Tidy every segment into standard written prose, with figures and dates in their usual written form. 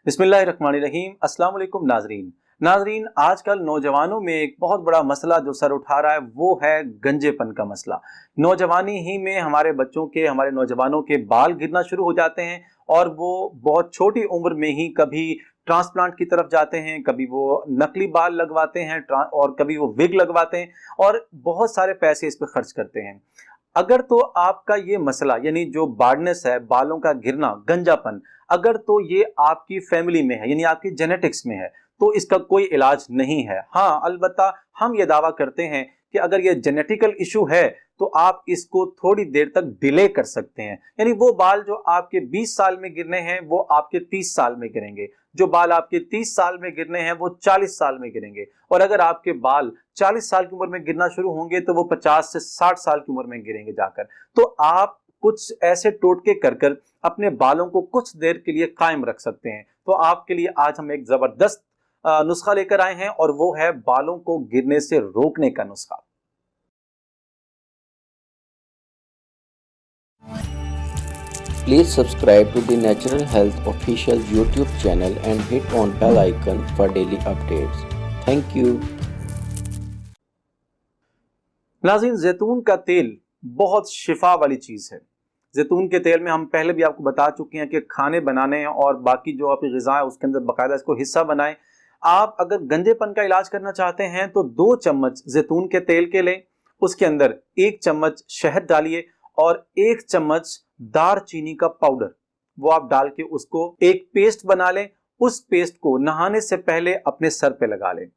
बिस्मिल्लाहिर्रहमानिर्रहीम। अस्सलाम वालेकुम नाजरीन, आजकल नौजवानों में एक बहुत बड़ा मसला जो सर उठा रहा है वो है गंजेपन का मसला। नौजवानी ही में हमारे नौजवानों के बाल गिरना शुरू हो जाते हैं और वो बहुत छोटी उम्र में ही कभी ट्रांसप्लांट की तरफ जाते हैं, कभी वो नकली बाल लगवाते हैं और कभी वो विग लगवाते हैं और बहुत सारे पैसे इस पर खर्च करते हैं। अगर तो आपका ये मसला यानी जो बार्डनेस है, बालों का गिरना, गंजापन, अगर तो ये आपकी फैमिली में है यानी आपकी जेनेटिक्स में है तो इसका कोई इलाज नहीं है। हाँ, अलबत्ता हम ये दावा करते हैं कि अगर ये जेनेटिकल इशू है तो आप इसको थोड़ी देर तक डिले कर सकते हैं। यानी वो बाल जो आपके 20 साल में गिरने हैं वो आपके 30 साल में गिरेंगे, जो बाल आपके 30 साल में गिरने हैं वो 40 साल में गिरेंगे, और अगर आपके बाल 40 साल की उम्र में गिरना शुरू होंगे तो वो 50 से 60 साल की उम्र में गिरेंगे जाकर। तो आप कुछ ऐसे टोटके कर अपने बालों को कुछ देर के लिए कायम रख सकते हैं। तो आपके लिए आज हम एक जबरदस्त नुस्खा लेकर आए हैं और वो है बालों को गिरने से रोकने का नुस्खा। Please subscribe to the Natural Health official YouTube channel and hit on bell icon for daily updates. Thank you. नाज़रीन, जैतून का तेल बहुत शिफा वाली चीज है। जैतून के तेल में हम पहले भी आपको बता चुके हैं कि खाने बनाने और बाकी जो आपकी ग़िज़ा है उसके अंदर बाकायदा इसको हिस्सा बनाएं। आप अगर गंजेपन का इलाज करना चाहते हैं तो 2 चम्मच जैतून के तेल के लें, उसके अंदर 1 चम्मच शहद डालिए और 1 चम्मच दारचीनी का पाउडर वो आप डाल के उसको एक पेस्ट बना लें। उस पेस्ट को नहाने से पहले अपने सर पे लगा लें।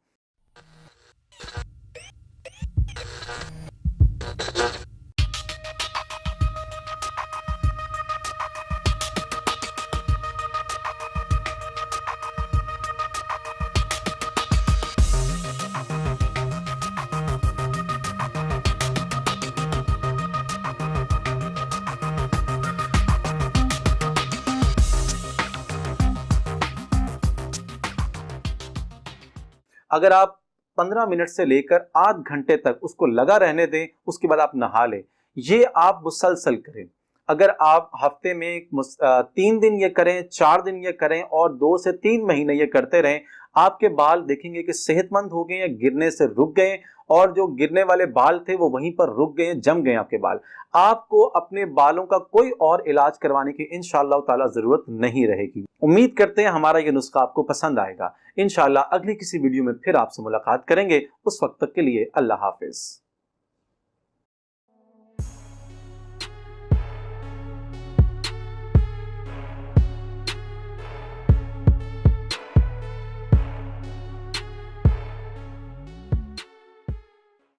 अगर आप 15 मिनट से लेकर आध घंटे तक उसको लगा रहने दें, उसके बाद आप नहा लें। ये आप मुसलसल करें। अगर आप हफ्ते में 3 दिन ये करें, 4 दिन ये करें और 2 से 3 महीने ये करते रहें, आपके बाल देखेंगे कि सेहतमंद हो गए हैं, गिरने से रुक गए और जो गिरने वाले बाल थे वो वहीं पर रुक गए, जम गए आपके बाल। आपको अपने बालों का कोई और इलाज करवाने की इंशाअल्लाह ताला जरूरत नहीं रहेगी। उम्मीद करते हैं हमारा ये नुस्खा आपको पसंद आएगा। इंशाअल्लाह अगली किसी वीडियो में फिर आपसे मुलाकात करेंगे। उस वक्त तक के लिए अल्लाह हाफिज।